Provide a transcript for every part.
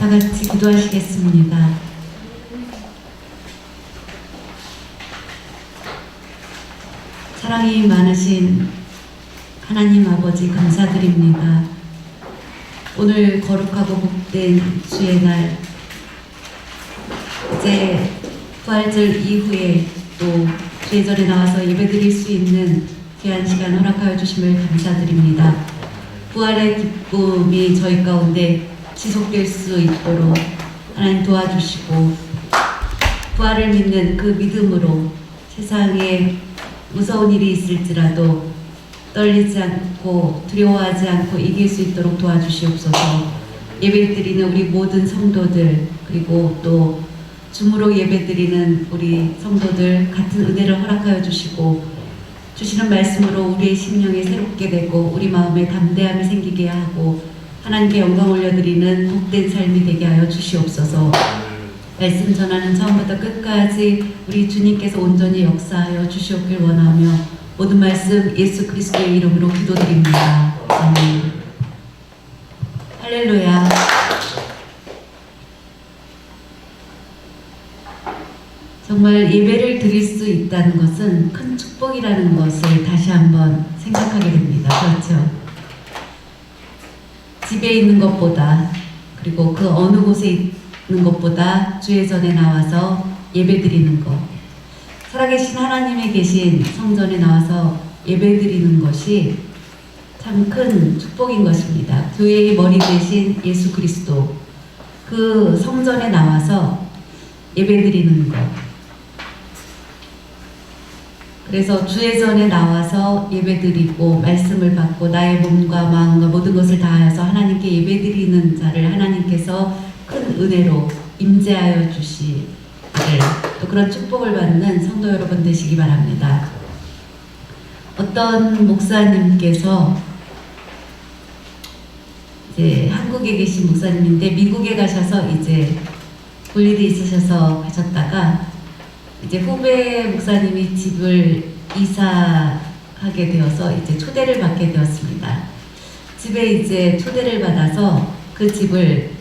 다 같이 기도하시겠습니다. 사랑이 많으신 하나님 아버지 감사드립니다. 오늘 거룩하고 복된 주의 날, 이제 부활절 이후에 또 주의 절에 나와서 예배드릴 수 있는 귀한 시간 허락하여 주심을 감사드립니다. 부활의 기쁨이 저희 가운데 지속될 수 있도록 하나님 도와주시고, 부활을 믿는 그 믿음으로 세상에 무서운 일이 있을지라도 떨리지 않고 두려워하지 않고 이길 수 있도록 도와주시옵소서. 예배드리는 우리 모든 성도들, 그리고 또 줌으로 예배드리는 우리 성도들 같은 은혜를 허락하여 주시고, 주시는 말씀으로 우리의 심령이 새롭게 되고 우리 마음에 담대함이 생기게 하고 하나님께 영광 올려드리는 복된 삶이 되게 하여 주시옵소서. 말씀 전하는 처음부터 끝까지 우리 주님께서 온전히 역사하여 주시옵길 원하며 모든 말씀 예수 그리스도의 이름으로 기도드립니다. 아멘. 할렐루야. 정말 예배를 드릴 수 있다는 것은 큰 축복이라는 것을 다시 한번 생각하게 됩니다. 그렇죠? 집에 있는 것보다, 그리고 그 어느 곳에 있는 것보다 주의 전에 나와서 예배 드리는 것, 살아계신 하나님이 계신 성전에 나와서 예배 드리는 것이 참 큰 축복인 것입니다. 교회의 머리 되신 예수 그리스도, 그 성전에 나와서 예배 드리는 것, 그래서 주의 전에 나와서 예배드리고 말씀을 받고 나의 몸과 마음과 모든 것을 다하여서 하나님께 예배드리는 자를 하나님께서 큰 은혜로 임재하여 주시기를, 또 그런 축복을 받는 성도 여러분 되시기 바랍니다. 어떤 목사님께서 이제 한국에 계신 목사님인데 미국에 가셔서 이제 볼 일이 있으셔서 가셨다가 이제 후배 목사님이 집을 이사하게 되어서 이제 초대를 받게 되었습니다. 집에 이제 초대를 받아서 그 집을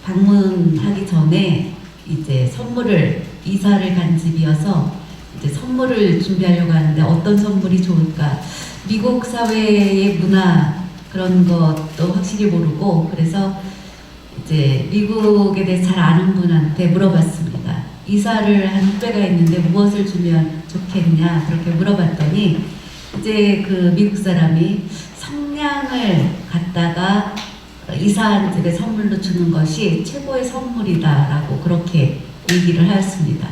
방문하기 전에 이제 선물을, 이사를 간 집이어서 이제 선물을 준비하려고 하는데 어떤 선물이 좋을까? 미국 사회의 문화 그런 것도 확실히 모르고, 그래서 이제 미국에 대해서 잘 아는 분한테 물어봤습니다. 이사를 한 후배가 있는데 무엇을 주면 좋겠냐, 그렇게 물어봤더니 이제 그 미국 사람이 성냥을 갖다가 이사한 집에 선물로 주는 것이 최고의 선물이다라고 그렇게 얘기를 하였습니다.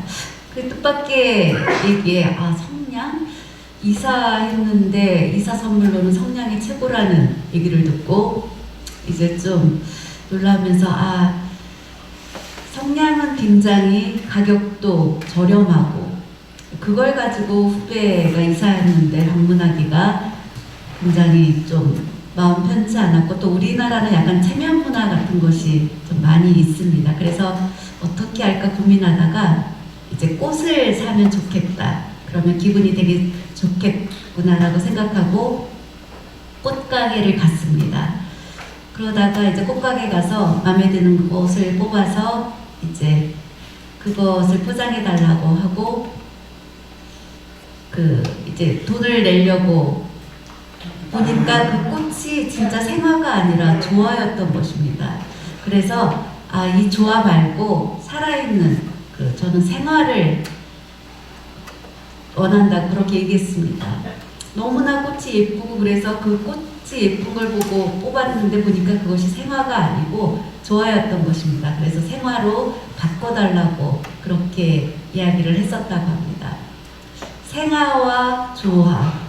그 뜻밖의 얘기에 성냥? 이사했는데 이사 선물로는 성냥이 최고라는 얘기를 듣고 이제 좀 놀라면서 성냥은 굉장히 가격도 저렴하고 그걸 가지고 후배가 이사했는데 방문하기가 굉장히 좀 마음 편치 않았고, 또 우리나라는 약간 체면 문화 같은 것이 좀 많이 있습니다. 그래서 어떻게 할까 고민하다가 이제 꽃을 사면 좋겠다, 그러면 기분이 되게 좋겠구나라고 생각하고 꽃가게를 갔습니다. 그러다가 이제 꽃가게 가서 마음에 드는 꽃을 뽑아서 이제 그것을 포장해 달라고 하고 이제 돈을 내려고 보니까 그 꽃이 진짜 생화가 아니라 조화였던 것입니다. 그래서 이 조화 말고 살아있는 저는 생화를 원한다, 그렇게 얘기했습니다. 너무나 꽃이 예쁘고, 그래서 그 꽃이 예쁜 걸 보고 뽑았는데 보니까 그것이 생화가 아니고 조화였던 것입니다. 그래서 생화로 바꿔달라고 그렇게 이야기를 했었다고 합니다. 생화와 조화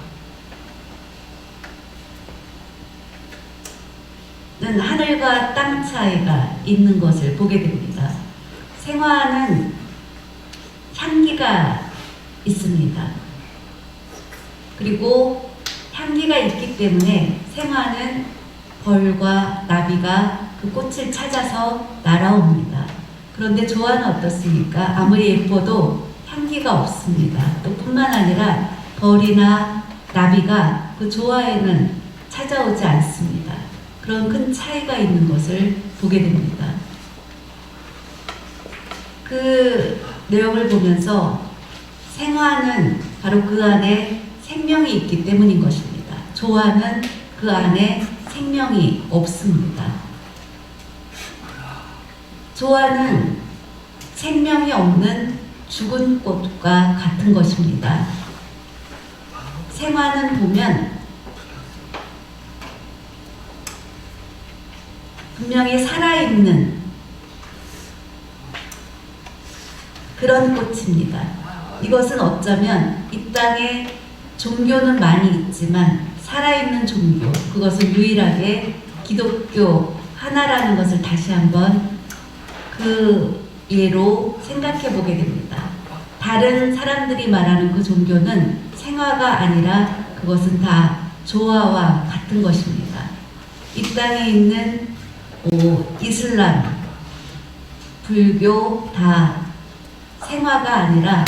는 하늘과 땅 차이가 있는 것을 보게 됩니다. 생화는 향기가 있습니다. 그리고 향기가 있기 때문에 생화는 벌과 나비가 그 꽃을 찾아서 날아옵니다. 그런데 조화는 어떻습니까? 아무리 예뻐도 향기가 없습니다. 또 뿐만 아니라 벌이나 나비가 그 조화에는 찾아오지 않습니다. 그런 큰 차이가 있는 것을 보게 됩니다. 그 내용을 보면서 생화는 바로 그 안에 생명이 있기 때문인 것입니다. 조화는 그 안에 생명이 없습니다. 조화는 생명이 없는 죽은 꽃과 같은 것입니다. 생화는 보면 분명히 살아있는 그런 꽃입니다. 이것은 어쩌면 이 땅에 종교는 많이 있지만 살아있는 종교, 그것은 유일하게 기독교 하나라는 것을 다시 한번 그 예로 생각해 보게 됩니다. 다른 사람들이 말하는 그 종교는 생화가 아니라 그것은 다 조화와 같은 것입니다. 이 땅에 있는 이슬람, 불교 다 생화가 아니라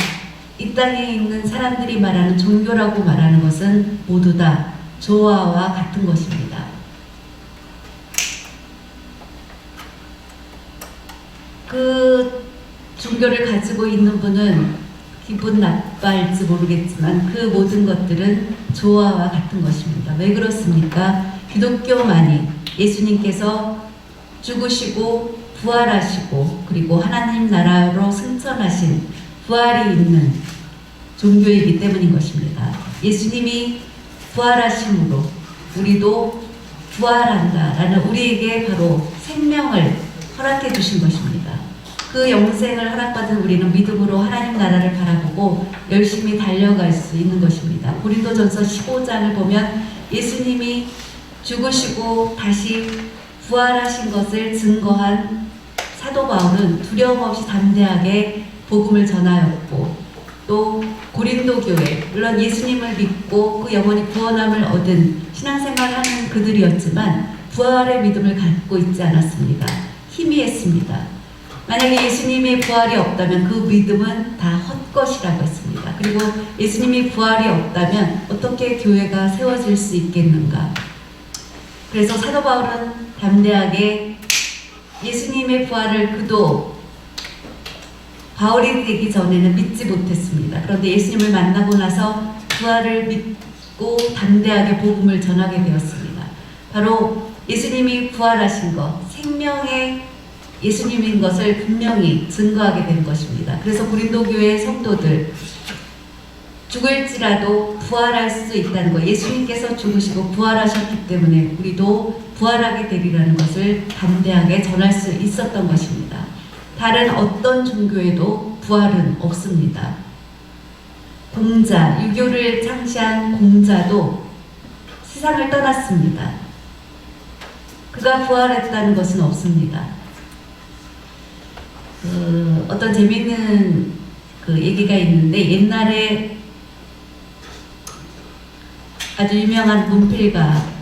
이 땅에 있는 사람들이 말하는 종교라고 말하는 것은 모두 다 조화와 같은 것입니다. 그 종교를 가지고 있는 분은 기분 나빠할지 모르겠지만 그 모든 것들은 조화와 같은 것입니다. 왜 그렇습니까? 기독교만이 예수님께서 죽으시고 부활하시고 그리고 하나님 나라로 승천하신 부활이 있는 종교이기 때문인 것입니다. 예수님이 부활하심으로 우리도 부활한다라는 우리에게 바로 생명을 허락해 주신 것입니다. 그 영생을 허락받은 우리는 믿음으로 하나님 나라를 바라보고 열심히 달려갈 수 있는 것입니다. 고린도전서 15장을 보면 예수님이 죽으시고 다시 부활하신 것을 증거한 사도 바울은 두려움 없이 담대하게 복음을 전하였고, 또 고린도 교회, 물론 예수님을 믿고 그 영원히 구원함을 얻은 신앙생활하는 그들이었지만 부활의 믿음을 갖고 있지 않았습니다. 희미했습니다. 만약에 예수님의 부활이 없다면 그 믿음은 다 헛것이라고 했습니다. 그리고 예수님이 부활이 없다면 어떻게 교회가 세워질 수 있겠는가? 그래서 사도 바울은 담대하게 예수님의 부활을 그도 바울이 되기 전에는 믿지 못했습니다. 그런데 예수님을 만나고 나서 부활을 믿고 담대하게 복음을 전하게 되었습니다. 바로 예수님이 부활하신 것, 생명의 예수님인 것을 분명히 증거하게 된 것입니다. 그래서 고린도 교회의 성도들, 죽을지라도 부활할 수 있다는 것, 예수님께서 죽으시고 부활하셨기 때문에 우리도 부활하게 되리라는 것을 담대하게 전할 수 있었던 것입니다. 다른 어떤 종교에도 부활은 없습니다. 공자, 유교를 창시한 공자도 세상을 떠났습니다. 그가 부활했다는 것은 없습니다. 어떤 재미있는 얘기가 있는데, 옛날에 아주 유명한 문필가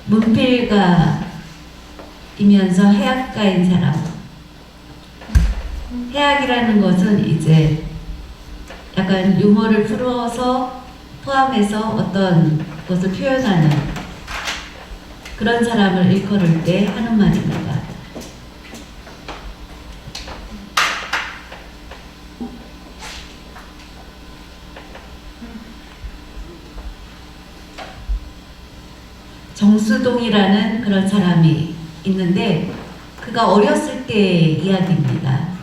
문필가이면서 해학가인 사람. 해학이라는 것은 이제 약간 유머를 풀어서 포함해서 어떤 것을 표현하는 그런 사람을 일컬을 때 하는 말입니다. 정수동이라는 그런 사람이 있는데, 그가 어렸을 때의 이야기입니다.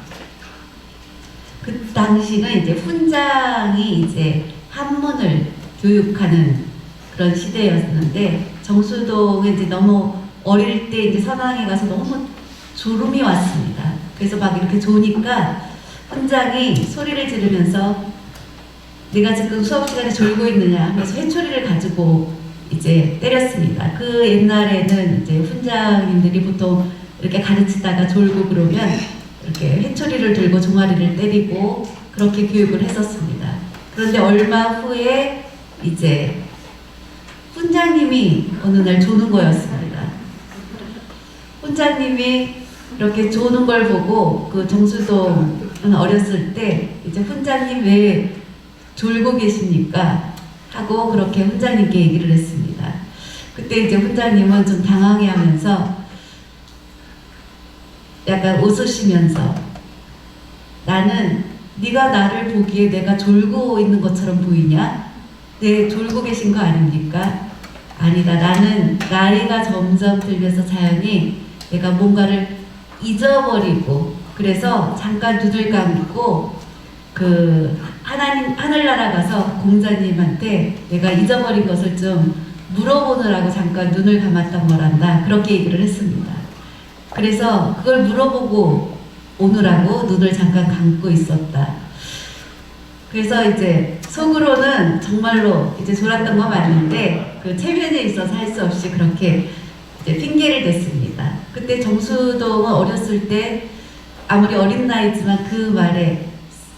그 당시는 이제 훈장이 이제 한문을 교육하는 그런 시대였는데, 정수동에 이제 너무 어릴 때 이제 서당에 가서 너무 졸음이 왔습니다. 그래서 막 이렇게 조니까 훈장이 소리를 지르면서 내가 지금 수업 시간에 졸고 있느냐 하면서 회초리를 가지고 이제 때렸습니다. 그 옛날에는 이제 훈장님들이 보통 이렇게 가르치다가 졸고 그러면 이렇게 회초리를 들고 종아리를 때리고 그렇게 교육을 했었습니다. 그런데 얼마 후에 이제 훈장님이 어느 날 조는 거였습니다. 훈장님이 이렇게 조는 걸 보고 그 정수동은 어렸을 때 이제 훈장님 왜 졸고 계십니까? 하고 그렇게 훈장님께 얘기를 했습니다. 그때 이제 훈장님은 좀 당황해하면서 약간 웃으시면서 나는 네가 나를 보기에 내가 졸고 있는 것처럼 보이냐? 네, 졸고 계신 거 아닙니까? 아니다. 나는 나이가 점점 들면서 자연히 내가 뭔가를 잊어버리고 그래서 잠깐 눈을 감고 그 하늘나라 가서 공자님한테 내가 잊어버린 것을 좀 물어보느라고 잠깐 눈을 감았던 거란다. 그렇게 얘기를 했습니다. 그래서 그걸 물어보고 오느라고 눈을 잠깐 감고 있었다. 그래서 이제 속으로는 정말로 이제 졸았던 거 맞는데 그 체면에 있어서 할 수 없이 그렇게 이제 핑계를 댔습니다. 그때 정수동은 어렸을 때 아무리 어린 나이지만 그 말에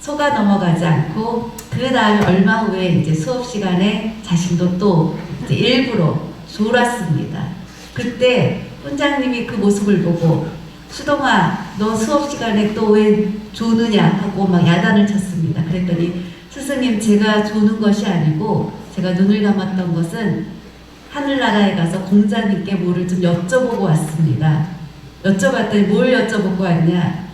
속아 넘어가지 않고 그 다음에 얼마 후에 이제 수업 시간에 자신도 또 이제 일부러 졸았습니다. 그때 훈장님이 그 모습을 보고 수동아 너 수업 시간에 또 왜 조느냐 하고 막 야단을 쳤습니다. 그랬더니 스승님 제가 조는 것이 아니고 제가 눈을 감았던 것은 하늘나라에 가서 공자님께 뭐를 좀 여쭤보고 왔습니다. 여쭤봤더니 뭘 여쭤보고 왔냐?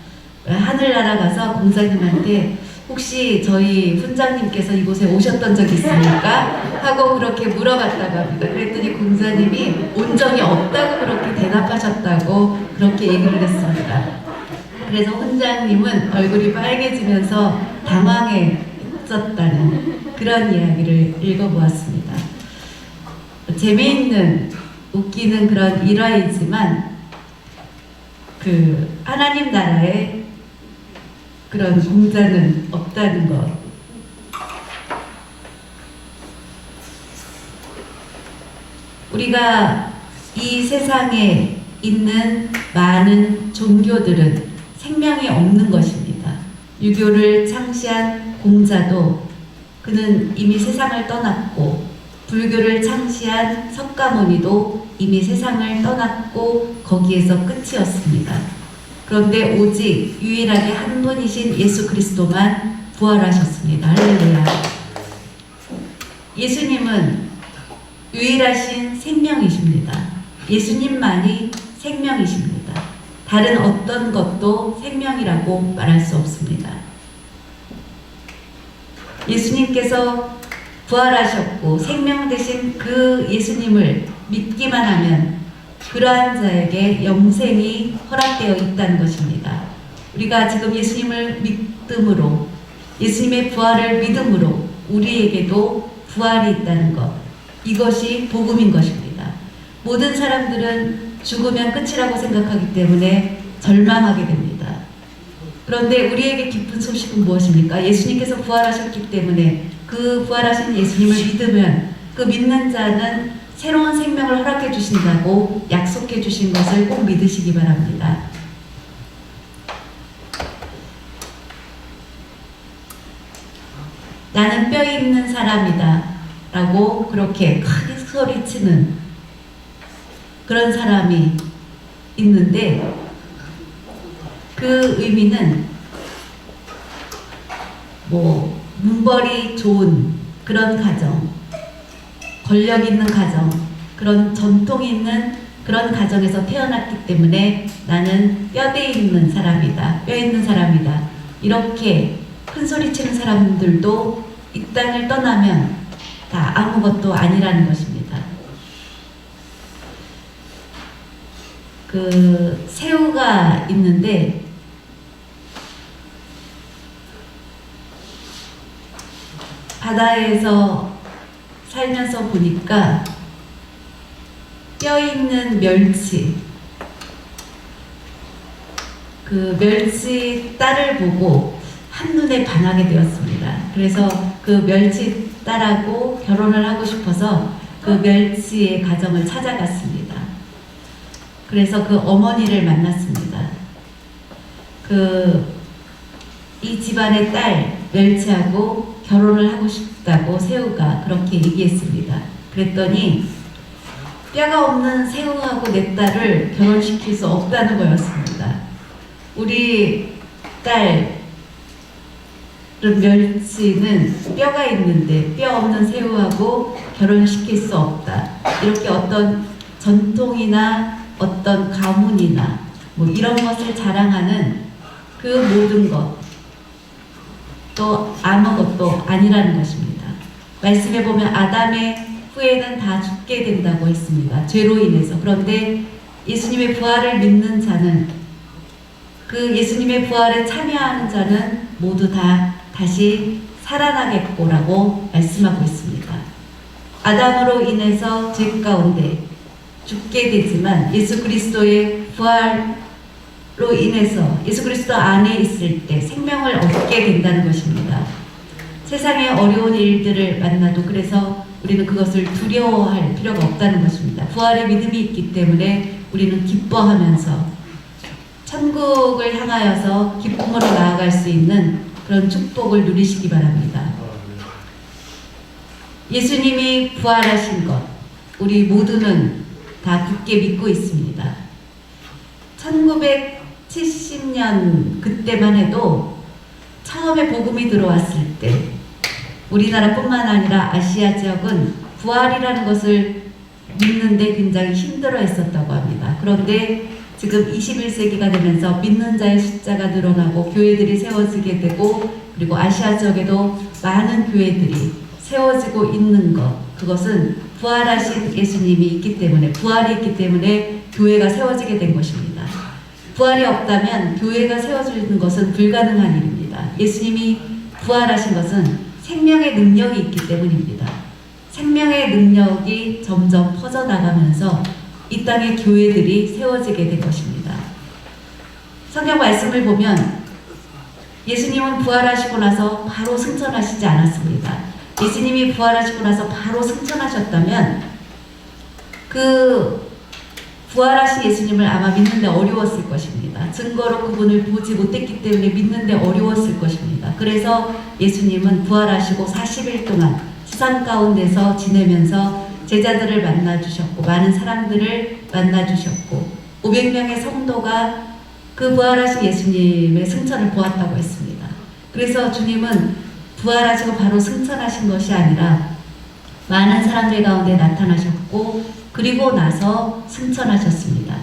하늘나라 가서 공자님한테 혹시 저희 훈장님께서 이곳에 오셨던 적 있습니까? 하고 그렇게 물어봤다고 합니다. 그랬더니 공자님이 온 적이 없다고 그렇게 대답하셨다고 그렇게 얘기를 했습니다. 그래서 훈장님은 얼굴이 빨개지면서 당황했었다는 그런 이야기를 읽어보았습니다. 재미있는 웃기는 그런 일화이지만 그 하나님 나라에 그런 공자는 없다는 것. 우리가 이 세상에 있는 많은 종교들은 생명이 없는 것입니다. 유교를 창시한 공자도 그는 이미 세상을 떠났고 불교를 창시한 석가모니도 이미 세상을 떠났고 거기에서 끝이었습니다. 그런데 오직 유일하게 한 분이신 예수 그리스도만 부활하셨습니다. 할렐루야. 예수님은 유일하신 생명이십니다. 예수님만이 생명이십니다. 다른 어떤 것도 생명이라고 말할 수 없습니다. 예수님께서 부활하셨고 생명 되신 그 예수님을 믿기만 하면 그러한 자에게 영생이 허락되어 있다는 것입니다. 우리가 지금 예수님을 믿음으로 예수님의 부활을 믿음으로 우리에게도 부활이 있다는 것, 이것이 복음인 것입니다. 모든 사람들은 죽으면 끝이라고 생각하기 때문에 절망하게 됩니다. 그런데 우리에게 기쁜 소식은 무엇입니까? 예수님께서 부활하셨기 때문에 그 부활하신 예수님을 믿으면 그 믿는 자는 새로운 생명을 허락해 주신다고 약속해 주신 것을 꼭 믿으시기 바랍니다. 나는 뼈 있는 사람이다 라고 그렇게 크게 소리치는 그런 사람이 있는데 그 의미는 뭐 문벌이 좋은 그런 가정, 권력 있는 가정, 그런 전통 있는 그런 가정에서 태어났기 때문에 나는 뼈대 있는 사람이다, 뼈 있는 사람이다, 이렇게 큰 소리치는 사람들도 이 땅을 떠나면 다 아무것도 아니라는 것입니다. 그 새우가 있는데 바다에서 살면서 보니까 뼈 있는 멸치, 그 멸치 딸을 보고 한눈에 반하게 되었습니다. 그래서 그 멸치 딸하고 결혼을 하고 싶어서 그 멸치의 가정을 찾아갔습니다. 그래서 그 어머니를 만났습니다. 이 집안의 딸 멸치하고 결혼을 하고 싶다고 새우가 그렇게 얘기했습니다. 그랬더니 뼈가 없는 새우하고 내 딸을 결혼시킬 수 없다는 거였습니다. 우리 딸 그럼 멸치는 뼈가 있는데 뼈 없는 새우하고 결혼시킬 수 없다. 이렇게 어떤 전통이나 어떤 가문이나 뭐 이런 것을 자랑하는 그 모든 것 또 아무것도 아니라는 것입니다. 말씀에 보면 아담의 후에는 다 죽게 된다고 했습니다. 죄로 인해서. 그런데 예수님의 부활을 믿는 자는, 그 예수님의 부활에 참여하는 자는 모두 다 다시 살아나겠고라고 말씀하고 있습니다. 아담으로 인해서 죄 가운데 죽게 되지만 예수 그리스도의 부활로 인해서 예수 그리스도 안에 있을 때 생명을 얻게 된다는 것입니다. 세상의 어려운 일들을 만나도 그래서 우리는 그것을 두려워할 필요가 없다는 것입니다. 부활의 믿음이 있기 때문에 우리는 기뻐하면서 천국을 향하여서 기쁨으로 나아갈 수 있는 그런 축복을 누리시기 바랍니다. 예수님이 부활하신 것, 우리 모두는 다 굳게 믿고 있습니다. 1970년 그때만 해도 처음에 복음이 들어왔을 때 우리나라뿐만 아니라 아시아 지역은 부활이라는 것을 믿는데 굉장히 힘들어 했었다고 합니다. 그런데 지금 21세기가 되면서 믿는 자의 숫자가 늘어나고 교회들이 세워지게 되고 그리고 아시아 지역에도 많은 교회들이 세워지고 있는 것, 그것은 부활하신 예수님이 있기 때문에, 부활이 있기 때문에 교회가 세워지게 된 것입니다. 부활이 없다면 교회가 세워지는 것은 불가능한 일입니다. 예수님이 부활하신 것은 생명의 능력이 있기 때문입니다. 생명의 능력이 점점 퍼져나가면서 이 땅의 교회들이 세워지게 된 것입니다. 성경 말씀을 보면 예수님은 부활하시고 나서 바로 승천하시지 않았습니다. 예수님이 부활하시고 나서 바로 승천하셨다면 그 부활하신 예수님을 아마 믿는데 어려웠을 것입니다. 증거로 그분을 보지 못했기 때문에 믿는데 어려웠을 것입니다. 그래서 예수님은 부활하시고 40일 동안 세상 가운데서 지내면서 제자들을 만나주셨고 많은 사람들을 만나주셨고 500명의 성도가 그 부활하신 예수님의 승천을 보았다고 했습니다. 그래서 주님은 부활하시고 바로 승천하신 것이 아니라 많은 사람들 가운데 나타나셨고 그리고 나서 승천하셨습니다.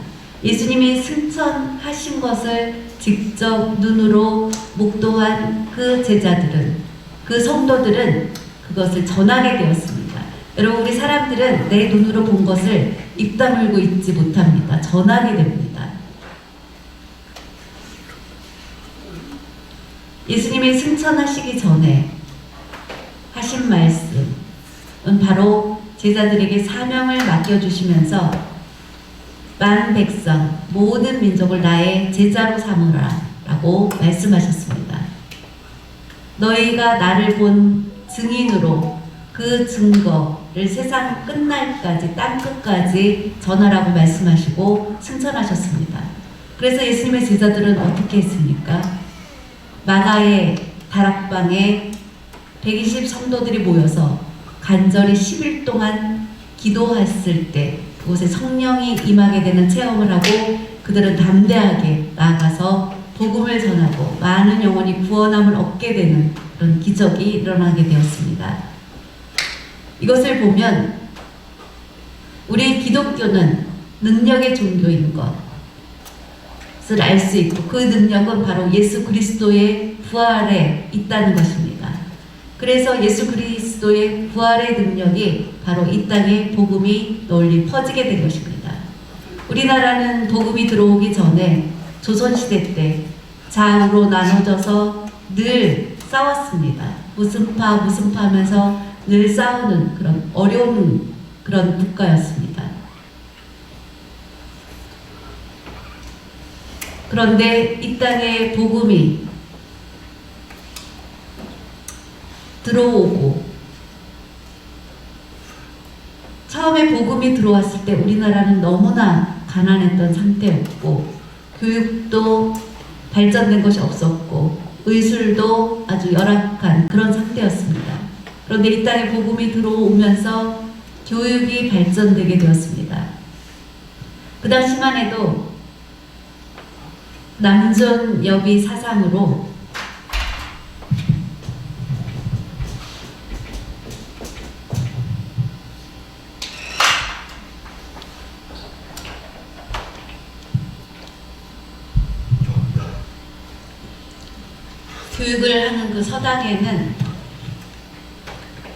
예수님이 승천하신 것을 직접 눈으로 목도한 그 제자들은, 그 성도들은 그것을 전하게 되었습니다. 여러분, 우리 사람들은 내 눈으로 본 것을 입 다물고 있지 못합니다. 전하게 됩니다. 예수님이 승천하시기 전에 하신 말씀은 바로 제자들에게 사명을 맡겨주시면서 많은 백성, 모든 민족을 나의 제자로 삼으라 라고 말씀하셨습니다. 너희가 나를 본 증인으로 그 증거를 세상 끝날까지, 땅끝까지 전하라고 말씀하시고 승천하셨습니다. 그래서 예수님의 제자들은 어떻게 했습니까? 마가의 다락방에 120 성도들이 모여서 간절히 10일 동안 기도했을 때 그곳에 성령이 임하게 되는 체험을 하고 그들은 담대하게 나아가서 복음을 전하고 많은 영혼이 구원함을 얻게 되는 그런 기적이 일어나게 되었습니다. 이것을 보면 우리 기독교는 능력의 종교인 것을 알 수 있고 그 능력은 바로 예수 그리스도의 부활에 있다는 것입니다. 그래서 예수 그리스도의 부활의 능력이 바로 이 땅에 복음이 널리 퍼지게 된 것입니다. 우리나라는 복음이 들어오기 전에 조선시대 때 좌우로 나눠져서 늘 싸웠습니다. 무슨 파 하면서 늘 싸우는 그런 어려운 그런 국가였습니다. 그런데 이 땅에 복음이 들어오고 처음에 복음이 들어왔을 때 우리나라는 너무나 가난했던 상태였고 교육도 발전된 것이 없었고 의술도 아주 열악한 그런 상태였습니다. 그런데 이 땅에 복음이 들어오면서 교육이 발전되게 되었습니다. 그 당시만 해도 남존 여비 사상으로 교육을 하는 그 서당에는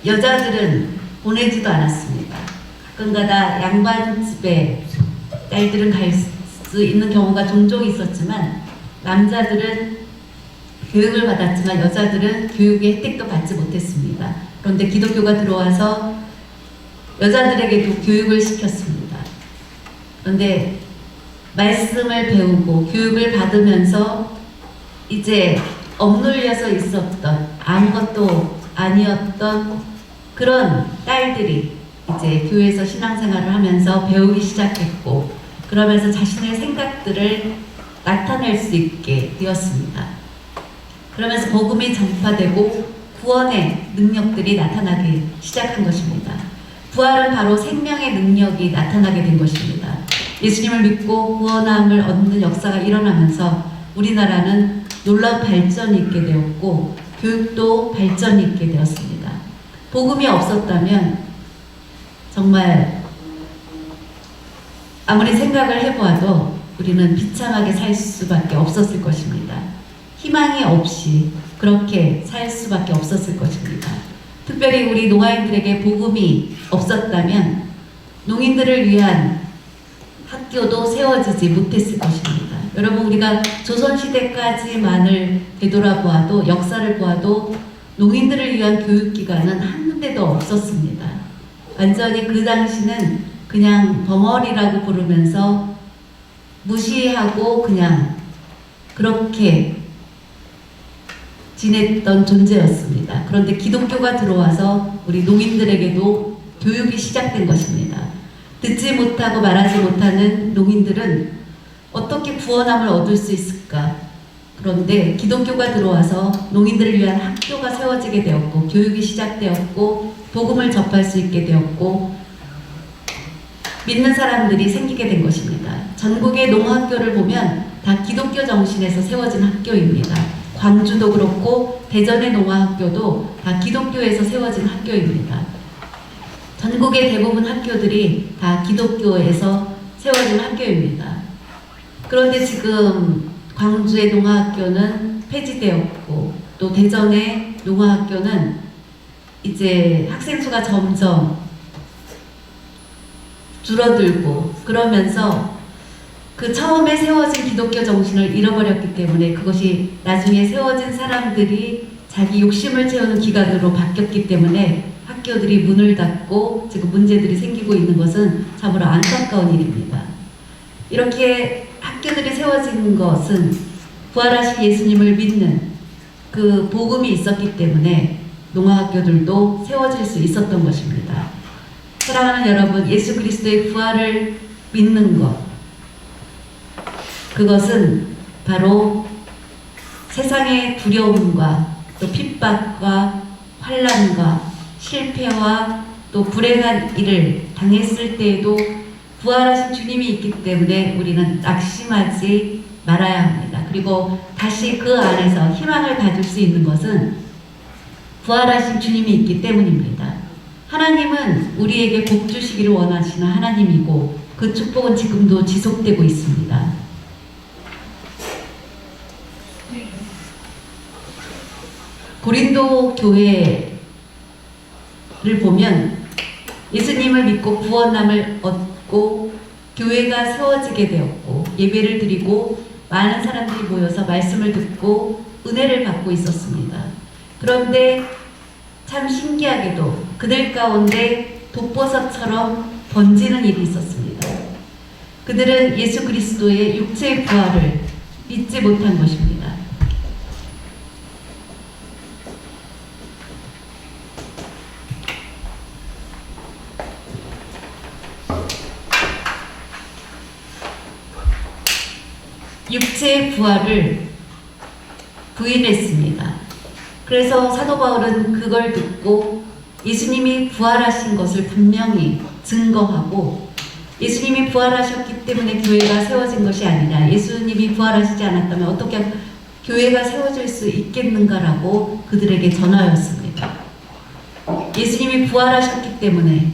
여자들은 보내지도 않았습니다. 가끔가다 양반집에 딸들은 갈 수 있는 경우가 종종 있었지만 남자들은 교육을 받았지만 여자들은 교육의 혜택도 받지 못했습니다. 그런데 기독교가 들어와서 여자들에게도 교육을 시켰습니다. 그런데 말씀을 배우고 교육을 받으면서 이제 억눌려서 있었던 아무것도 아니었던 그런 딸들이 이제 교회에서 신앙생활을 하면서 배우기 시작했고 그러면서 자신의 생각들을 나타낼 수 있게 되었습니다. 그러면서 복음이 전파되고 구원의 능력들이 나타나기 시작한 것입니다. 부활은 바로 생명의 능력이 나타나게 된 것입니다. 예수님을 믿고 구원함을 얻는 역사가 일어나면서 우리나라는 놀라운 발전이 있게 되었고 교육도 발전이 있게 되었습니다. 복음이 없었다면 정말 아무리 생각을 해보아도 우리는 비참하게 살 수밖에 없었을 것입니다. 희망이 없이 그렇게 살 수밖에 없었을 것입니다. 특별히 우리 농아인들에게 복음이 없었다면 농인들을 위한 학교도 세워지지 못했을 것입니다. 여러분, 우리가 조선시대까지만을 되돌아보아도 역사를 보아도 농인들을 위한 교육기관은 한 군데도 없었습니다. 완전히 그 당시는 그냥 벙어리라고 부르면서 무시하고 그냥 그렇게 지냈던 존재였습니다. 그런데 기독교가 들어와서 우리 농인들에게도 교육이 시작된 것입니다. 듣지 못하고 말하지 못하는 농인들은 어떻게 구원함을 얻을 수 있을까? 그런데 기독교가 들어와서 농인들을 위한 학교가 세워지게 되었고 교육이 시작되었고 복음을 접할 수 있게 되었고 믿는 사람들이 생기게 된 것입니다. 전국의 농학교를 보면 다 기독교 정신에서 세워진 학교입니다. 광주도 그렇고 대전의 농학교도 다 기독교에서 세워진 학교입니다. 전국의 대부분 학교들이 다 기독교에서 세워진 학교입니다. 그런데 지금 광주의 농학교는 폐지되었고 또 대전의 농학교는 이제 학생 수가 점점 줄어들고 그러면서 그 처음에 세워진 기독교 정신을 잃어버렸기 때문에 그것이 나중에 세워진 사람들이 자기 욕심을 채우는 기관으로 바뀌었기 때문에 학교들이 문을 닫고 지금 문제들이 생기고 있는 것은 참으로 안타까운 일입니다. 이렇게 학교들이 세워진 것은 부활하신 예수님을 믿는 그 복음이 있었기 때문에 농아학교들도 세워질 수 있었던 것입니다. 사랑하는 여러분, 예수 그리스도의 부활을 믿는 것, 그것은 바로 세상의 두려움과 또 핍박과 환난과 실패와 또 불행한 일을 당했을 때에도 부활하신 주님이 있기 때문에 우리는 낙심하지 말아야 합니다. 그리고 다시 그 안에서 희망을 가질 수 있는 것은 부활하신 주님이 있기 때문입니다. 하나님은 우리에게 복 주시기를 원하시는 하나님이고 그 축복은 지금도 지속되고 있습니다. 고린도 교회를 보면 예수님을 믿고 구원함을 얻고 교회가 세워지게 되었고 예배를 드리고 많은 사람들이 모여서 말씀을 듣고 은혜를 받고 있었습니다. 그런데 참 신기하게도 그들 가운데 독버섯처럼 번지는 일이 있었습니다. 그들은 예수 그리스도의 육체의 부활을 믿지 못한 것입니다. 육체의 부활을 부인했습니다. 그래서 사도 바울은 그걸 듣고 예수님이 부활하신 것을 분명히 증거하고 예수님이 부활하셨기 때문에 교회가 세워진 것이 아니라 예수님이 부활하시지 않았다면 어떻게 교회가 세워질 수 있겠는가라고 그들에게 전하였습니다. 예수님이 부활하셨기 때문에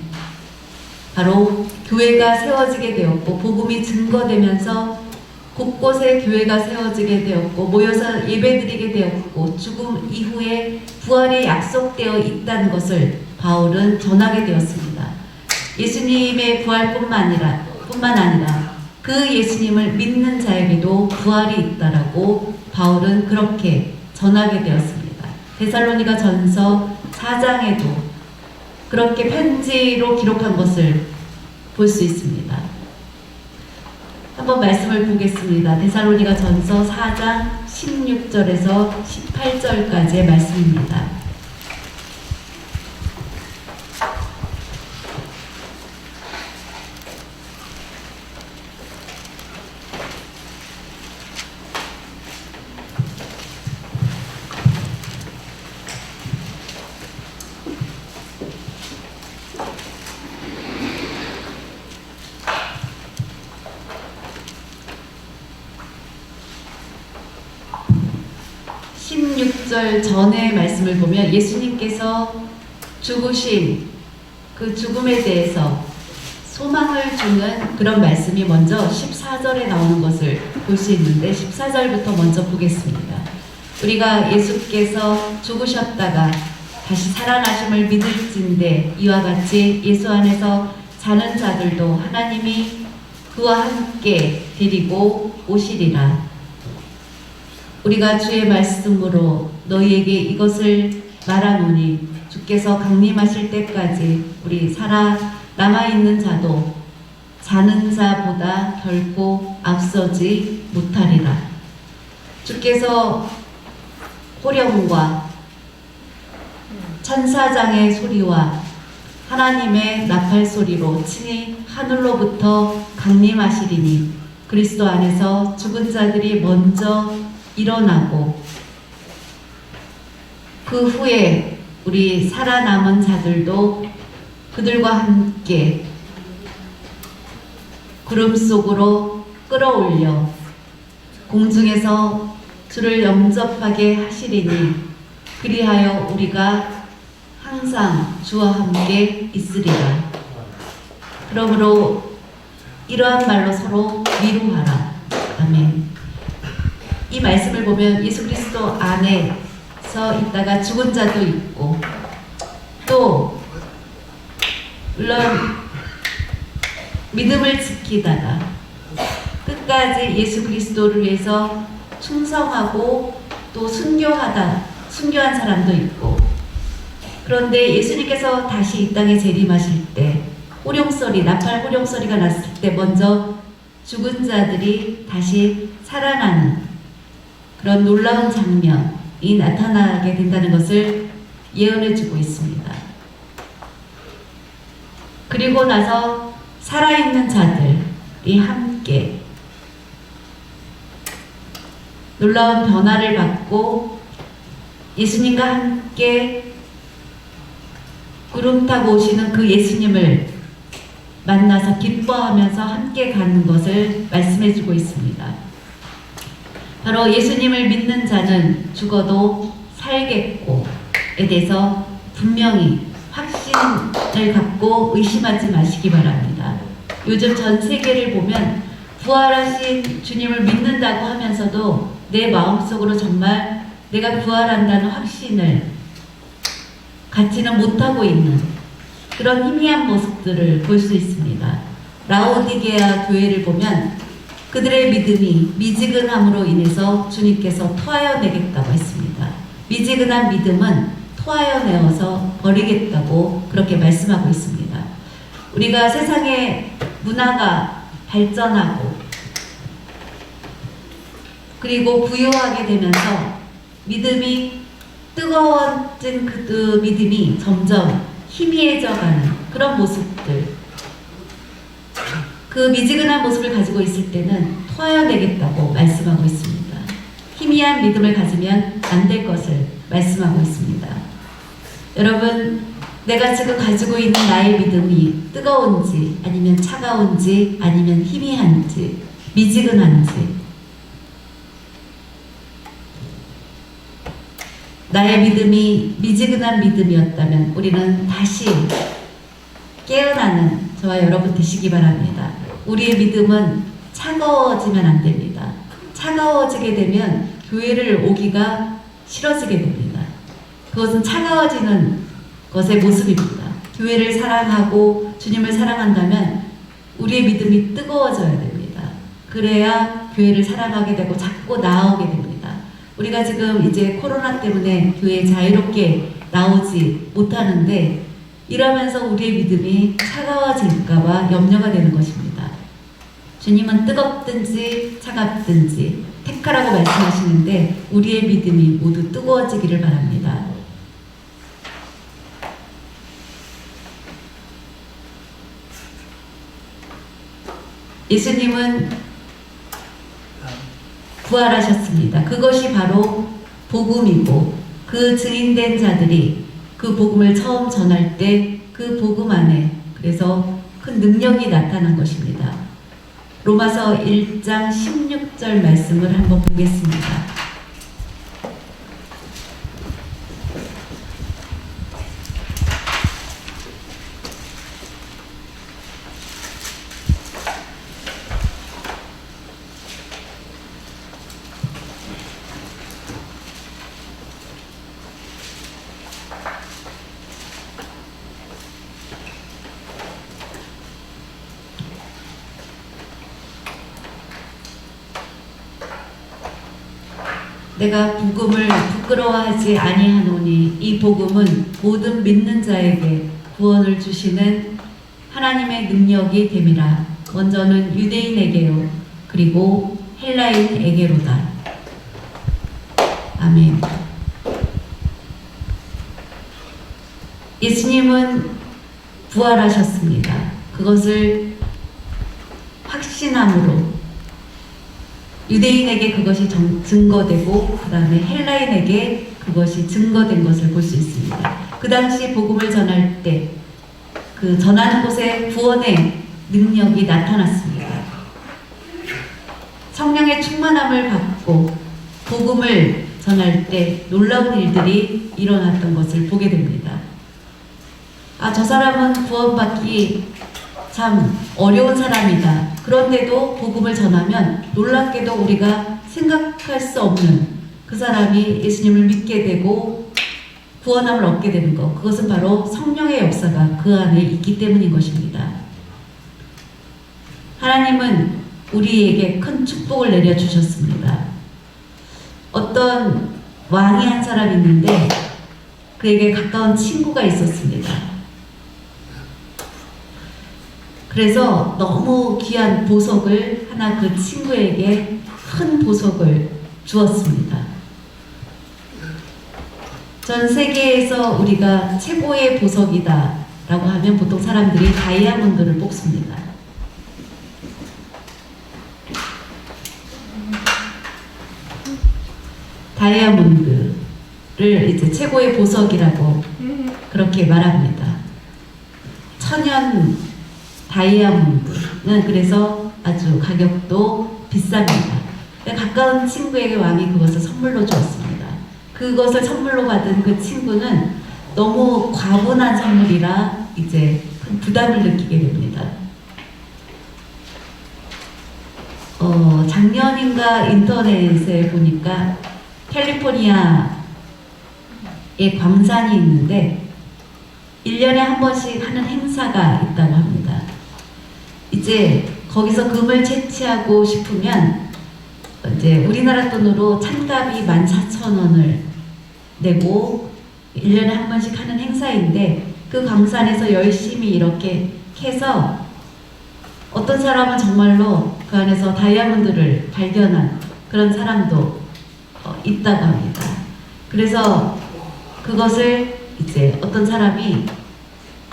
바로 교회가 세워지게 되었고 복음이 증거되면서 곳곳에 교회가 세워지게 되었고 모여서 예배드리게 되었고 죽음 이후에 부활이 약속되어 있다는 것을 바울은 전하게 되었습니다. 예수님의 부활뿐만 아니라 그 예수님을 믿는 자에게도 부활이 있다라고 바울은 그렇게 전하게 되었습니다. 데살로니가 전서 4장에도 그렇게 편지로 기록한 것을 볼 수 있습니다. 한번 말씀을 보겠습니다. 데살로니가 전서 4장 16절에서 18절까지의 말씀입니다. 전의 말씀을 보면 예수님께서 죽으신 그 죽음에 대해서 소망을 주는 그런 말씀이 먼저 14절에 나오는 것을 볼 수 있는데 14절부터 먼저 보겠습니다. 우리가 예수께서 죽으셨다가 다시 살아나심을 믿을진대 이와 같이 예수 안에서 자는 자들도 하나님이 그와 함께 데리고 오시리라. 우리가 주의 말씀으로 너희에게 이것을 말하노니 주께서 강림하실 때까지 우리 살아 남아있는 자도 자는 자보다 결코 앞서지 못하리라. 주께서 호령과 천사장의 소리와 하나님의 나팔 소리로 친히 하늘로부터 강림하시리니 그리스도 안에서 죽은 자들이 먼저 일어나고 그 후에 우리 살아남은 자들도 그들과 함께 구름 속으로 끌어올려 공중에서 주를 영접하게 하시리니 그리하여 우리가 항상 주와 함께 있으리라. 그러므로 이러한 말로 서로 위로하라. 아멘. 이 말씀을 보면 예수 그리스도 안에서 있다가 죽은 자도 있고 또 물론 믿음을 지키다가 끝까지 예수 그리스도를 위해서 충성하고 또 순교한 사람도 있고 그런데 예수님께서 다시 이 땅에 재림하실 때 나팔 호령소리가 났을 때 먼저 죽은 자들이 다시 살아나는 그런 놀라운 장면이 나타나게 된다는 것을 예언해주고 있습니다. 그리고 나서 살아있는 자들이 함께 놀라운 변화를 받고 예수님과 함께 구름 타고 오시는 그 예수님을 만나서 기뻐하면서 함께 가는 것을 말씀해주고 있습니다. 바로 예수님을 믿는 자는 죽어도 살겠고에 대해서 분명히 확신을 갖고 의심하지 마시기 바랍니다. 요즘 전 세계를 보면 부활하신 주님을 믿는다고 하면서도 내 마음속으로 정말 내가 부활한다는 확신을 갖지는 못하고 있는 그런 희미한 모습들을 볼 수 있습니다. 라오디게아 교회를 보면 그들의 믿음이 미지근함으로 인해서 주님께서 토하여내겠다고 했습니다. 미지근한 믿음은 토하여내어서 버리겠다고 그렇게 말씀하고 있습니다. 우리가 세상의 문화가 발전하고 그리고 부유하게 되면서 믿음이 뜨거워진 그 믿음이 점점 희미해져가는 그런 모습들, 그 미지근한 모습을 가지고 있을 때는 토하여내겠다고 말씀하고 있습니다. 희미한 믿음을 가지면 안 될 것을 말씀하고 있습니다. 여러분, 내가 지금 가지고 있는 나의 믿음이 뜨거운지 아니면 차가운지 아니면 희미한지 미지근한지, 나의 믿음이 미지근한 믿음이었다면 우리는 다시 깨어나는 저와 여러분 되시기 바랍니다. 우리의 믿음은 차가워지면 안 됩니다. 차가워지게 되면 교회를 오기가 싫어지게 됩니다. 그것은 차가워지는 것의 모습입니다. 교회를 사랑하고 주님을 사랑한다면 우리의 믿음이 뜨거워져야 됩니다. 그래야 교회를 사랑하게 되고 자꾸 나오게 됩니다. 우리가 지금 이제 코로나 때문에 교회에 자유롭게 나오지 못하는데 이러면서 우리의 믿음이 차가워질까봐 염려가 되는 것입니다. 주님은 뜨겁든지 차갑든지 택하라고 말씀하시는데 우리의 믿음이 모두 뜨거워지기를 바랍니다. 예수님은 부활하셨습니다. 그것이 바로 복음이고 그 증인된 자들이 그 복음을 처음 전할 때 그 복음 안에 그래서 큰 능력이 나타난 것입니다. 로마서 1장 16절 말씀을 한번 보겠습니다. 내가 복음을 부끄러워하지 아니하노니 이 복음은 모든 믿는 자에게 구원을 주시는 하나님의 능력이 됨이라. 먼저는 유대인에게요 그리고 헬라인에게로다. 아멘. 예수님은 부활하셨습니다. 그것을 확신함으로 유대인에게 그것이 증거되고 그 다음에 헬라인에게 그것이 증거된 것을 볼 수 있습니다. 그 당시 복음을 전할 때 그 전하는 곳에 구원의 능력이 나타났습니다. 성령의 충만함을 받고 복음을 전할 때 놀라운 일들이 일어났던 것을 보게 됩니다. 아, 저 사람은 구원받기 참 어려운 사람이다. 그런데도 복음을 전하면 놀랍게도 우리가 생각할 수 없는 그 사람이 예수님을 믿게 되고 구원함을 얻게 되는 것. 그것은 바로 성령의 역사가 그 안에 있기 때문인 것입니다. 하나님은 우리에게 큰 축복을 내려주셨습니다. 어떤 왕이 한 사람이 있는데 그에게 가까운 친구가 있었습니다. 그래서 너무 귀한 보석을 하나 그 친구에게 큰 보석을 주었습니다. 전 세계에서 우리가 최고의 보석이다 라고 하면 보통 사람들이 다이아몬드를 뽑습니다. 다이아몬드를 이제 최고의 보석이라고 그렇게 말합니다. 천연 다이아몬드는 그래서 아주 가격도 비쌉니다. 가까운 친구에게 왕이 그것을 선물로 주었습니다. 그것을 선물로 받은 그 친구는 너무 과분한 선물이라 이제 큰 부담을 느끼게 됩니다. 작년인가 인터넷에 보니까 캘리포니아에 광산이 있는데 1년에 한 번씩 하는 행사가 있다고 합니다. 이제 거기서 금을 채취하고 싶으면 이제 우리나라 돈으로 찬값이 14,000원을 내고 1년에 한 번씩 하는 행사인데 그 광산에서 열심히 이렇게 캐서 어떤 사람은 정말로 그 안에서 다이아몬드를 발견한 그런 사람도 있다고 합니다. 그래서 그것을 이제 어떤 사람이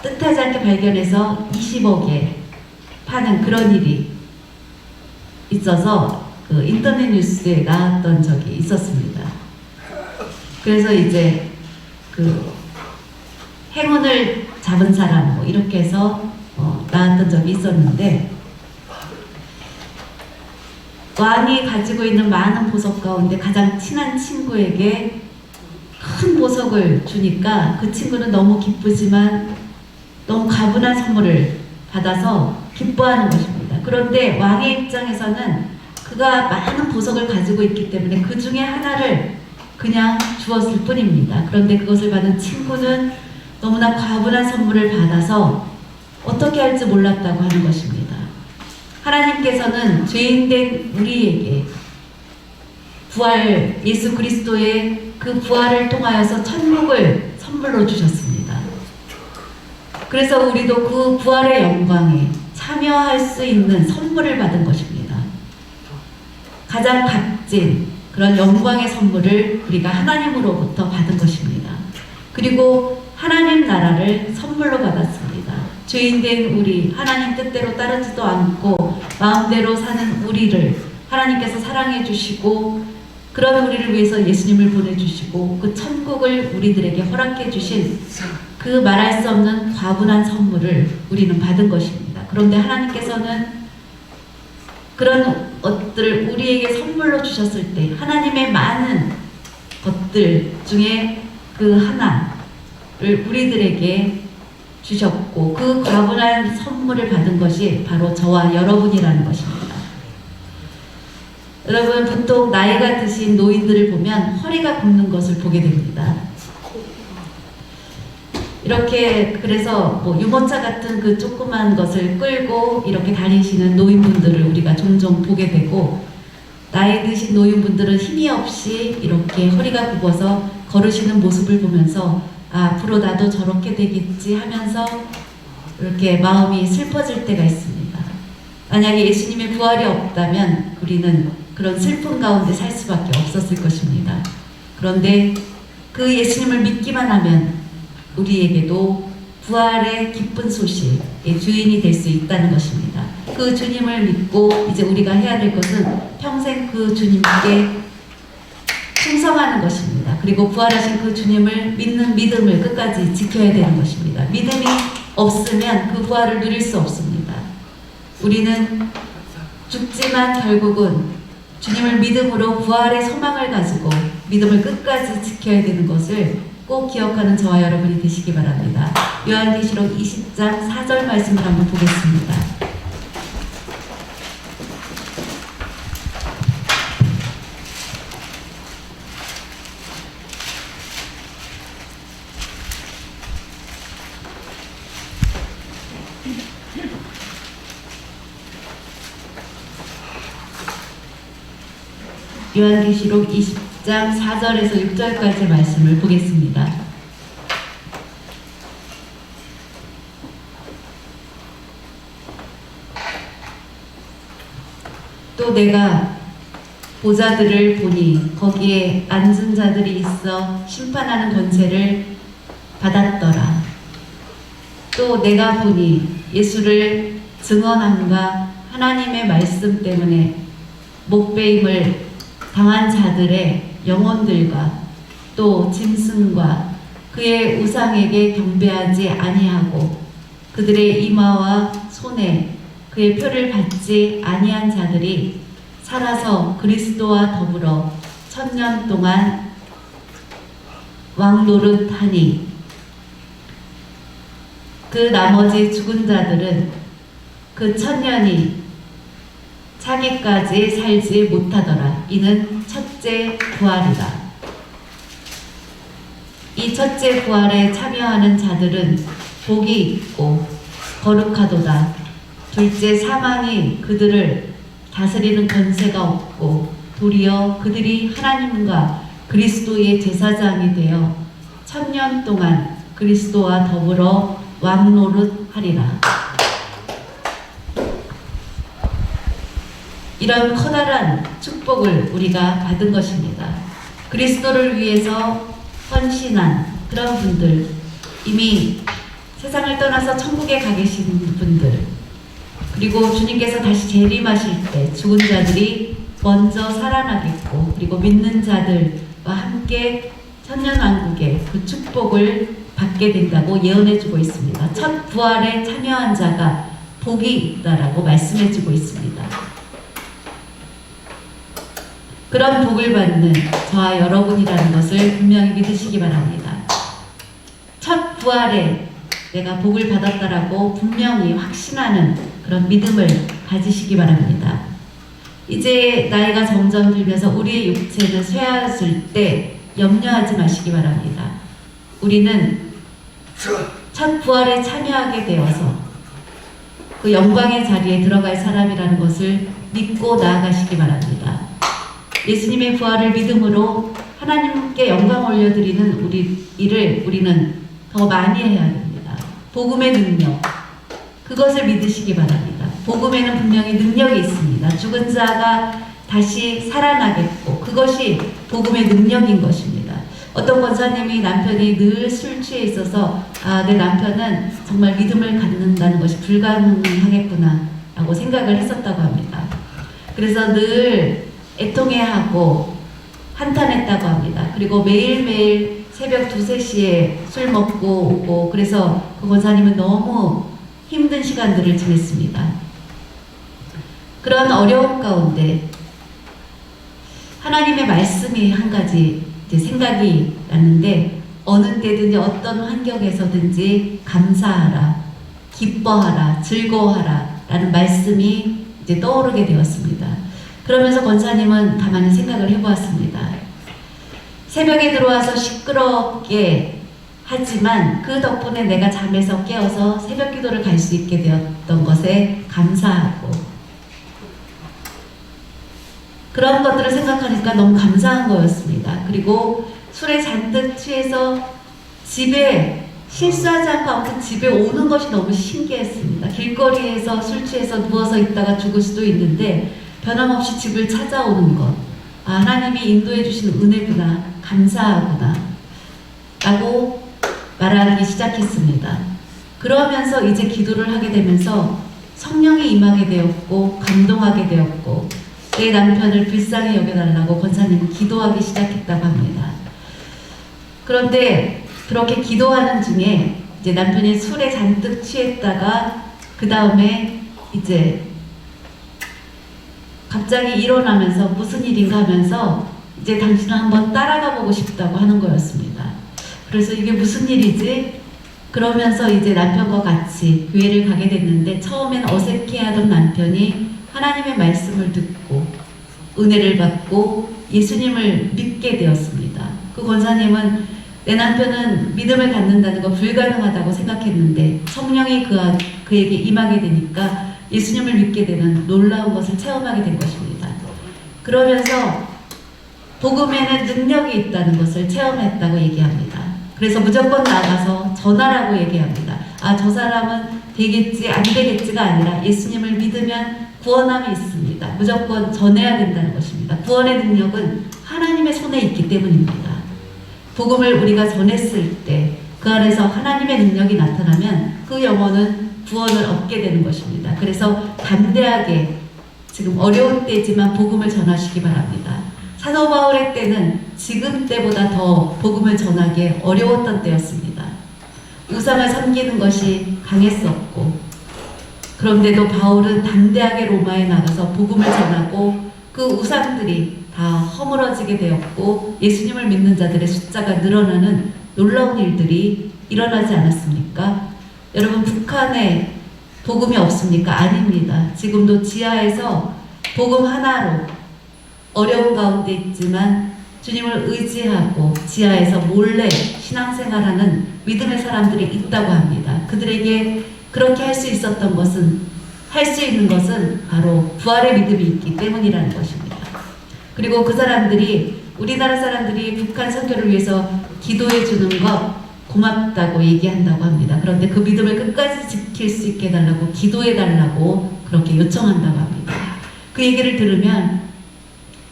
뜻하지 않게 발견해서 20억에 파는 그런 일이 있어서 그 인터넷 뉴스에 나왔던 적이 있었습니다. 그래서 이제 그 행운을 잡은 사람 뭐 이렇게 해서 나왔던 적이 있었는데 왕이 가지고 있는 많은 보석 가운데 가장 친한 친구에게 큰 보석을 주니까 그 친구는 너무 기쁘지만 너무 가분한 선물을 받아서 기뻐하는 것입니다. 그런데 왕의 입장에서는 그 그가 많은 보석을 가지고 있기 때문에 그 중에 하나를 그냥 주었을 뿐입니다. 그런데 그것을 받은 친구는 너무나 과분한 선물을 받아서 어떻게 할지 몰랐다고 하는 것입니다. 하나님께서는 죄인된 우리에게 부활, 예수 그리스도의 그 부활을 통하여서 천국을 선물로 주셨습니다. 그래서 우리도 그 부활의 영광에 참여할 수 있는 선물을 받은 것입니다. 가장 값진 그런 영광의 선물을 우리가 하나님으로부터 받은 것입니다. 그리고 하나님 나라를 선물로 받았습니다. 죄인된 우리, 하나님 뜻대로 따르지도 않고 마음대로 사는 우리를 하나님께서 사랑해 주시고, 그런 우리를 위해서 예수님을 보내주시고 그 천국을 우리들에게 허락해 주신 그 말할 수 없는 과분한 선물을 우리는 받은 것입니다. 그런데 하나님께서는 그런 것들을 우리에게 선물로 주셨을 때 하나님의 많은 것들 중에 그 하나를 우리들에게 주셨고, 그 과분한 선물을 받은 것이 바로 저와 여러분이라는 것입니다. 여러분, 보통 나이가 드신 노인들을 보면 허리가 굽는 것을 보게 됩니다. 이렇게 그래서 뭐 유모차 같은 그 조그만 것을 끌고 이렇게 다니시는 노인분들을 우리가 종종 보게 되고, 나이 드신 노인분들은 힘이 없이 이렇게 허리가 굽어서 걸으시는 모습을 보면서 앞으로 나도 저렇게 되겠지 하면서 이렇게 마음이 슬퍼질 때가 있습니다. 만약에 예수님의 부활이 없다면 우리는 그런 슬픔 가운데 살 수밖에 없었을 것입니다. 그런데 그 예수님을 믿기만 하면 우리에게도 부활의 기쁜 소식의 주인이 될 수 있다는 것입니다. 그 주님을 믿고 이제 우리가 해야 될 것은 평생 그 주님께 충성하는 것입니다. 그리고 부활하신 그 주님을 믿는 믿음을 끝까지 지켜야 되는 것입니다. 믿음이 없으면 그 부활을 누릴 수 없습니다. 우리는 죽지만 결국은 주님을 믿음으로 부활의 소망을 가지고 믿음을 끝까지 지켜야 되는 것을 꼭 기억하는 저와 여러분이 되시기 바랍니다. 요한계시록 20장 4절 말씀을 한번 보겠습니다. 요한계시록 20장 4절에서 6절까지 말씀을 보겠습니다. 또 내가 보좌들을 보니 거기에 앉은 자들이 있어 심판하는 권세를 받았더라. 또 내가 보니 예수를 증언함과 하나님의 말씀 때문에 목배임을 당한 자들의 영혼들과 또 짐승과 그의 우상에게 경배하지 아니하고 그들의 이마와 손에 그의 표를 받지 아니한 자들이 살아서 그리스도와 더불어 1000년 동안 왕노릇하니 그 나머지 죽은 자들은 그 1000년이 차기까지 살지 못하더라. 이는 첫째 부활이다. 이 첫째 부활에 참여하는 자들은 복이 있고 거룩하도다. 둘째 사망이 그들을 다스리는 권세가 없고 도리어 그들이 하나님과 그리스도의 제사장이 되어 1000년 동안 그리스도와 더불어 왕노릇하리라. 이런 커다란 축복을 우리가 받은 것입니다. 그리스도를 위해서 헌신한 그런 분들, 이미 세상을 떠나서 천국에 가 계신 분들, 그리고 주님께서 다시 재림하실 때 죽은 자들이 먼저 살아나겠고, 그리고 믿는 자들과 함께 천년왕국의 그 축복을 받게 된다고 예언해주고 있습니다. 첫 부활에 참여한 자가 복이 있다라고 말씀해주고 있습니다. 그런 복을 받는 저와 여러분이라는 것을 분명히 믿으시기 바랍니다. 첫 부활에 내가 복을 받았다라고 분명히 확신하는 그런 믿음을 가지시기 바랍니다. 이제 나이가 점점 들면서 우리의 육체는 쇠하였을 때 염려하지 마시기 바랍니다. 우리는 첫 부활에 참여하게 되어서 그 영광의 자리에 들어갈 사람이라는 것을 믿고 나아가시기 바랍니다. 예수님의 부활을 믿음으로 하나님께 영광 올려드리는 우리 일을 우리는 더 많이 해야 됩니다. 복음의 능력, 그것을 믿으시기 바랍니다. 복음에는 분명히 능력이 있습니다. 죽은 자가 다시 살아나겠고 그것이 복음의 능력인 것입니다. 어떤 권사님이 남편이 늘 술 취해 있어서 내 남편은 정말 믿음을 갖는다는 것이 불가능하겠구나 라고 생각을 했었다고 합니다. 그래서 늘 애통해하고 한탄했다고 합니다. 그리고 매일매일 새벽 2, 3시에 술 먹고 오고 그래서 그 권사님은 너무 힘든 시간들을 지냈습니다. 그런 어려움 가운데 하나님의 말씀이 한 가지 이제 생각이 났는데 어느 때든지 어떤 환경에서든지 감사하라, 기뻐하라, 즐거워하라 라는 말씀이 이제 떠오르게 되었습니다. 그러면서 권사님은 가만히 생각을 해보았습니다. 새벽에 들어와서 시끄럽게 하지만 그 덕분에 내가 잠에서 깨어서 새벽 기도를 갈 수 있게 되었던 것에 감사하고 그런 것들을 생각하니까 너무 감사한 거였습니다. 그리고 술에 잔뜩 취해서 집에 실수하지 않고 아무튼 집에 오는 것이 너무 신기했습니다. 길거리에서 술 취해서 누워서 있다가 죽을 수도 있는데 변함없이 집을 찾아오는 것. 하나님이 인도해 주신 은혜구나, 감사하구나 라고 말하기 시작했습니다. 그러면서 이제 기도를 하게 되면서 성령이 임하게 되었고 감동하게 되었고 내 남편을 불쌍히 여겨달라고 권사님은 기도하기 시작했다고 합니다. 그런데 그렇게 기도하는 중에 이제 남편이 술에 잔뜩 취했다가 그 다음에 이제 갑자기 일어나면서 무슨 일인가 하면서 이제 당신을 한번 따라가 보고 싶다고 하는 거였습니다. 그래서 이게 무슨 일이지? 그러면서 이제 남편과 같이 교회를 가게 됐는데 처음엔 어색해하던 남편이 하나님의 말씀을 듣고 은혜를 받고 예수님을 믿게 되었습니다. 그 권사님은 내 남편은 믿음을 갖는다는 거 불가능하다고 생각했는데 성령이 그에게 임하게 되니까 예수님을 믿게 되는 놀라운 것을 체험하게 된 것입니다. 그러면서 복음에는 능력이 있다는 것을 체험했다고 얘기합니다. 그래서 무조건 나가서 전하라고 얘기합니다. 저 사람은 되겠지 안 되겠지가 아니라 예수님을 믿으면 구원함이 있습니다. 무조건 전해야 된다는 것입니다. 구원의 능력은 하나님의 손에 있기 때문입니다. 복음을 우리가 전했을 때 그 안에서 하나님의 능력이 나타나면 그 영혼은 구원을 얻게 되는 것입니다. 그래서 담대하게 지금 어려운 때지만 복음을 전하시기 바랍니다. 사도 바울의 때는 지금 때보다 더 복음을 전하기 어려웠던 때였습니다. 우상을 섬기는 것이 강했었고 그런데도 바울은 담대하게 로마에 나가서 복음을 전하고 그 우상들이 다 허물어지게 되었고 예수님을 믿는 자들의 숫자가 늘어나는 놀라운 일들이 일어나지 않았습니까? 여러분 북한에 복음이 없습니까? 아닙니다. 지금도 지하에서 복음 하나로 어려운 가운데 있지만 주님을 의지하고 지하에서 몰래 신앙생활하는 믿음의 사람들이 있다고 합니다. 그들에게 그렇게 할 수 있었던 것은 할 수 있는 것은 바로 부활의 믿음이 있기 때문이라는 것입니다. 그리고 그 사람들이 우리나라 사람들이 북한 선교를 위해서 기도해 주는 것 고맙다고 얘기한다고 합니다. 그런데 그 믿음을 끝까지 지킬 수 있게 해달라고 기도해 달라고 그렇게 요청한다고 합니다. 그 얘기를 들으면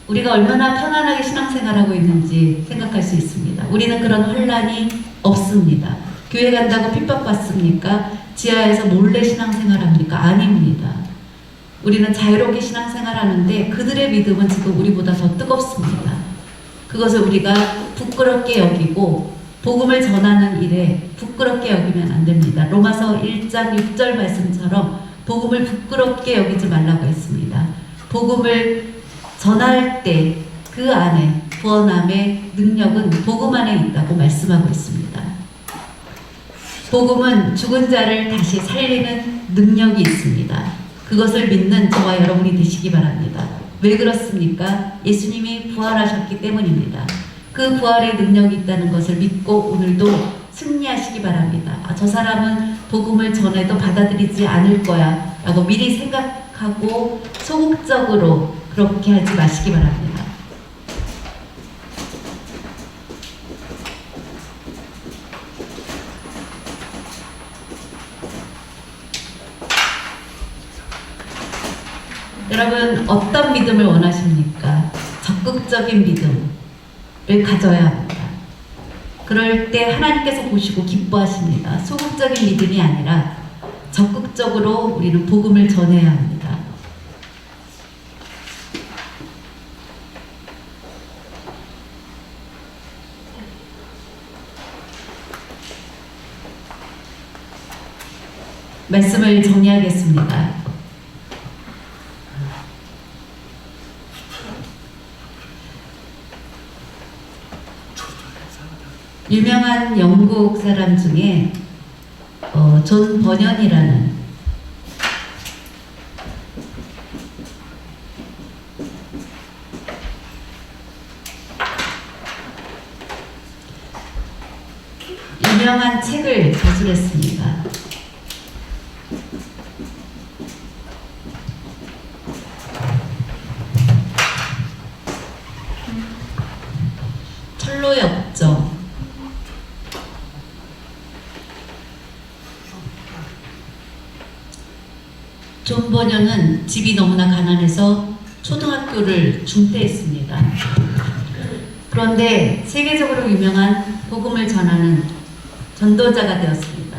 우리가 얼마나 편안하게 신앙생활하고 있는지 생각할 수 있습니다. 우리는 그런 혼란이 없습니다. 교회 간다고 핍박받습니까? 지하에서 몰래 신앙생활합니까? 아닙니다. 우리는 자유롭게 신앙생활하는데 그들의 믿음은 지금 우리보다 더 뜨겁습니다. 그것을 우리가 부끄럽게 여기고 복음을 전하는 일에 부끄럽게 여기면 안 됩니다. 로마서 1장 6절 말씀처럼 복음을 부끄럽게 여기지 말라고 했습니다. 복음을 전할 때 그 안에 구원함의 능력은 복음 안에 있다고 말씀하고 있습니다. 복음은 죽은 자를 다시 살리는 능력이 있습니다. 그것을 믿는 저와 여러분이 되시기 바랍니다. 왜 그렇습니까? 예수님이 부활하셨기 때문입니다. 그 부활의 능력이 있다는 것을 믿고 오늘도 승리하시기 바랍니다. 저 사람은 복음을 전해도 받아들이지 않을 거야 라고 미리 생각하고 소극적으로 그렇게 하지 마시기 바랍니다. 여러분, 어떤 믿음을 원하십니까? 적극적인 믿음을 가져야 합니다. 그럴 때 하나님께서 보시고 기뻐하십니다. 소극적인 믿음이 아니라 적극적으로 우리는 복음을 전해야 합니다. 말씀을 정리하겠습니다. 유명한 영국 사람 중에 존 버년이라는 유명한 책을 저술했습니다. 철로의 업적. 존 버년은 집이 너무나 가난해서 초등학교를 중퇴했습니다. 그런데 세계적으로 유명한 복음을 전하는 전도자가 되었습니다.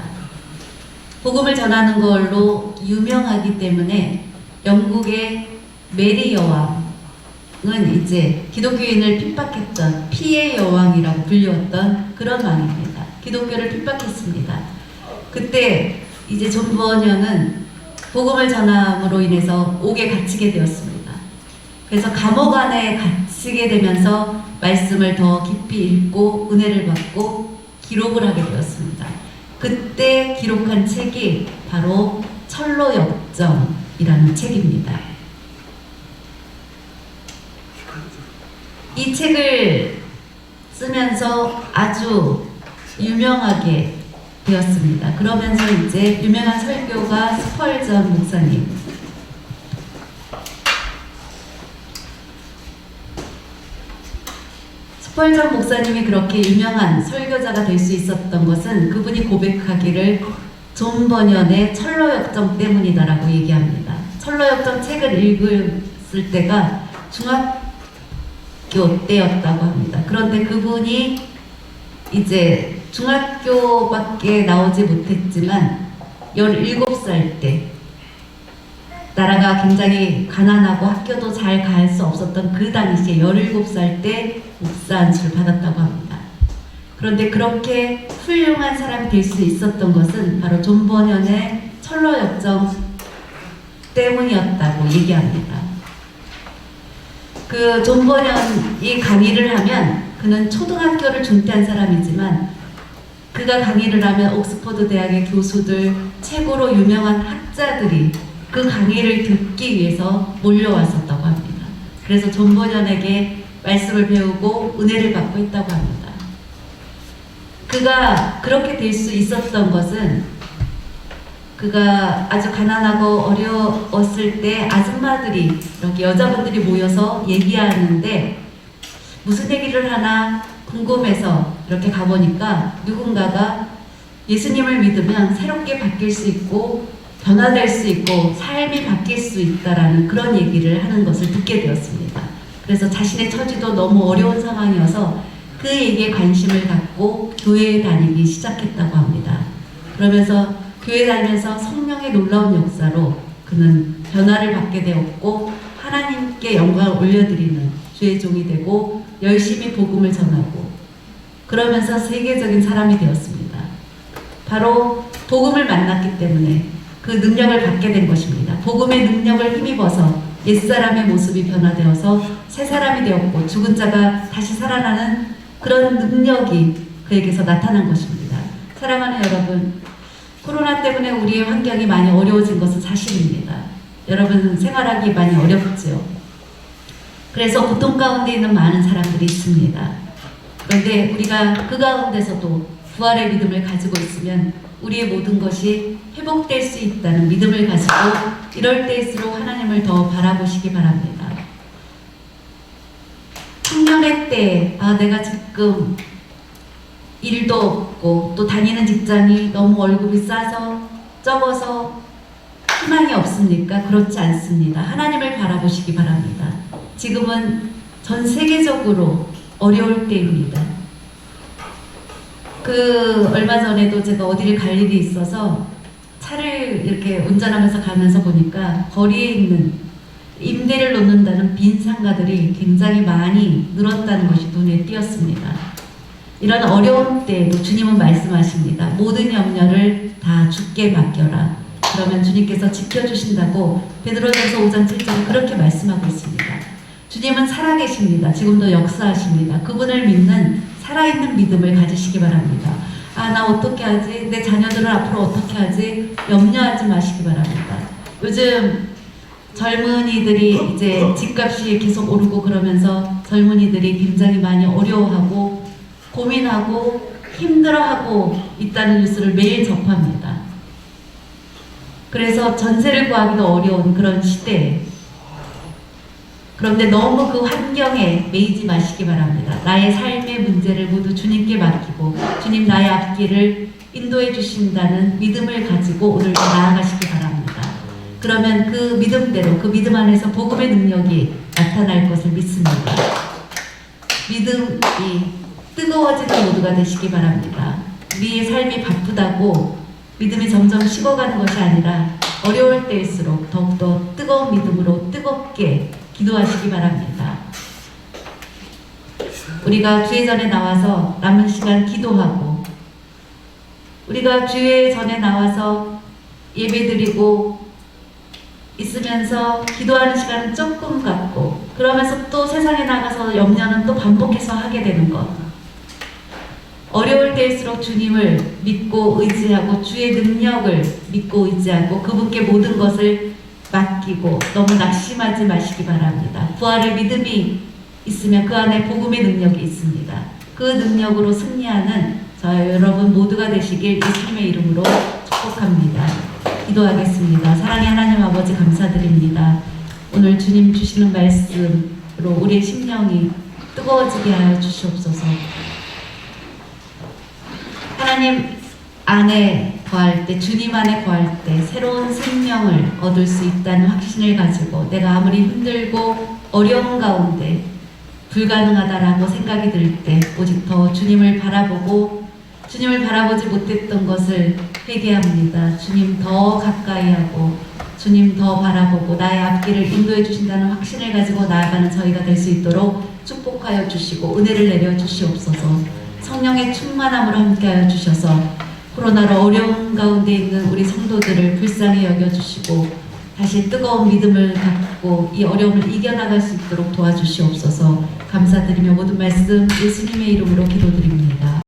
복음을 전하는 걸로 유명하기 때문에 영국의 메리 여왕은 이제 기독교인을 핍박했던 피해 여왕이라고 불리웠던 그런 왕입니다. 기독교를 핍박했습니다. 그때 이제 존 버년은 복음을 전함으로 인해서 옥에 갇히게 되었습니다. 그래서 감옥 안에 갇히게 되면서 말씀을 더 깊이 읽고 은혜를 받고 기록을 하게 되었습니다. 그때 기록한 책이 바로 철로역정이라는 책입니다. 이 책을 쓰면서 아주 유명하게 되었습니다. 그러면서 이제 유명한 설교가 스펄전 목사님, 스펄전 목사님이 그렇게 유명한 설교자가 될 수 있었던 것은 그분이 고백하기를 존 버년의 철로역정 때문이다라고 얘기합니다. 철로역정 책을 읽었을 때가 중학교 때였다고 합니다. 그런데 그분이 이제 중학교밖에 나오지 못했지만 17살 때 나라가 굉장히 가난하고 학교도 잘 갈 수 없었던 그 당시에 17살 때 목사 안수를 받았다고 합니다. 그런데 그렇게 훌륭한 사람이 될 수 있었던 것은 바로 존 버년의 철로역정 때문이었다고 얘기합니다. 그 존 버년이 강의를 하면 그는 초등학교를 중퇴한 사람이지만 그가 강의를 하면 옥스퍼드 대학의 교수들, 최고로 유명한 학자들이 그 강의를 듣기 위해서 몰려왔었다고 합니다. 그래서 존 버년에게 말씀을 배우고 은혜를 받고 있다고 합니다. 그가 그렇게 될 수 있었던 것은 그가 아주 가난하고 어려웠을 때 아줌마들이 이렇게 여자분들이 모여서 얘기하는데 무슨 얘기를 하나 궁금해서 이렇게 가보니까 누군가가 예수님을 믿으면 새롭게 바뀔 수 있고 변화될 수 있고 삶이 바뀔 수 있다라는 그런 얘기를 하는 것을 듣게 되었습니다. 그래서 자신의 처지도 너무 어려운 상황이어서 그 얘기에 관심을 갖고 교회에 다니기 시작했다고 합니다. 그러면서 교회 다니면서 성령의 놀라운 역사로 그는 변화를 받게 되었고 하나님께 영광을 올려드리는 주의 종이 되고 열심히 복음을 전하고 그러면서 세계적인 사람이 되었습니다. 바로 복음을 만났기 때문에 그 능력을 받게 된 것입니다. 복음의 능력을 힘입어서 옛사람의 모습이 변화되어서 새 사람이 되었고 죽은 자가 다시 살아나는 그런 능력이 그에게서 나타난 것입니다. 사랑하는 여러분, 코로나 때문에 우리의 환경이 많이 어려워진 것은 사실입니다. 여러분 생활하기 많이 어렵죠. 그래서 고통 가운데 있는 많은 사람들이 있습니다. 그런데 우리가 그 가운데서도 부활의 믿음을 가지고 있으면 우리의 모든 것이 회복될 수 있다는 믿음을 가지고 이럴 때일수록 하나님을 더 바라보시기 바랍니다. 청년의 때 내가 지금 일도 없고 또 다니는 직장이 너무 월급이 싸서 적어서 희망이 없습니까? 그렇지 않습니다. 하나님을 바라보시기 바랍니다. 지금은 전 세계적으로 어려울 때입니다. 얼마 전에도 제가 어디를 갈 일이 있어서 차를 이렇게 운전하면서 가면서 보니까 거리에 있는 임대를 놓는다는 빈 상가들이 굉장히 많이 늘었다는 것이 눈에 띄었습니다. 이런 어려운 때에도 주님은 말씀하십니다. 모든 염려를 다 주께 맡겨라. 그러면 주님께서 지켜주신다고 베드로전서 5장 7절에 그렇게 말씀하고 있습니다. 주님은 살아계십니다. 지금도 역사하십니다. 그분을 믿는 살아있는 믿음을 가지시기 바랍니다. 나 어떻게 하지? 내 자녀들은 앞으로 어떻게 하지? 염려하지 마시기 바랍니다. 요즘 젊은이들이 이제 집값이 계속 오르고 그러면서 젊은이들이 굉장히 많이 어려워하고 고민하고 힘들어하고 있다는 뉴스를 매일 접합니다. 그래서 전세를 구하기도 어려운 그런 시대에 그런데 너무 그 환경에 매이지 마시기 바랍니다. 나의 삶의 문제를 모두 주님께 맡기고 주님 나의 앞길을 인도해 주신다는 믿음을 가지고 오늘도 나아가시기 바랍니다. 그러면 그 믿음대로 그 믿음 안에서 복음의 능력이 나타날 것을 믿습니다. 믿음이 뜨거워지는 모두가 되시기 바랍니다. 우리의 삶이 바쁘다고 믿음이 점점 식어가는 것이 아니라 어려울 때일수록 더욱더 뜨거운 믿음으로 뜨겁게 기도하시기 바랍니다. 우리가 주의 전에 나와서 남은 시간 기도하고 우리가 주의 전에 나와서 예배드리고 있으면서 기도하는 시간은 조금 갖고 그러면서 또 세상에 나가서 염려는 또 반복해서 하게 되는 것. 어려울 때일수록 주님을 믿고 의지하고 주의 능력을 믿고 의지하고 그분께 모든 것을 맡기고 너무 낙심하지 마시기 바랍니다. 부활의 믿음이 있으면 그 안에 복음의 능력이 있습니다. 그 능력으로 승리하는 저와 여러분 모두가 되시길 예수님의 이름으로 축복합니다. 기도하겠습니다. 사랑의 하나님 아버지 감사드립니다. 오늘 주님 주시는 말씀으로 우리의 심령이 뜨거워지게 하여 주시옵소서. 하나님 안에 거할 때, 주님 안에 거할 때 새로운 생명을 얻을 수 있다는 확신을 가지고 내가 아무리 힘들고 어려운 가운데 불가능하다라고 생각이 들 때 오직 더 주님을 바라보고 주님을 바라보지 못했던 것을 회개합니다. 주님 더 가까이 하고 주님 더 바라보고 나의 앞길을 인도해 주신다는 확신을 가지고 나아가는 저희가 될 수 있도록 축복하여 주시고 은혜를 내려 주시옵소서. 성령의 충만함으로 함께하여 주셔서 코로나로 어려운 가운데 있는 우리 성도들을 불쌍히 여겨주시고 다시 뜨거운 믿음을 갖고 이 어려움을 이겨나갈 수 있도록 도와주시옵소서. 감사드리며 모든 말씀 예수님의 이름으로 기도드립니다.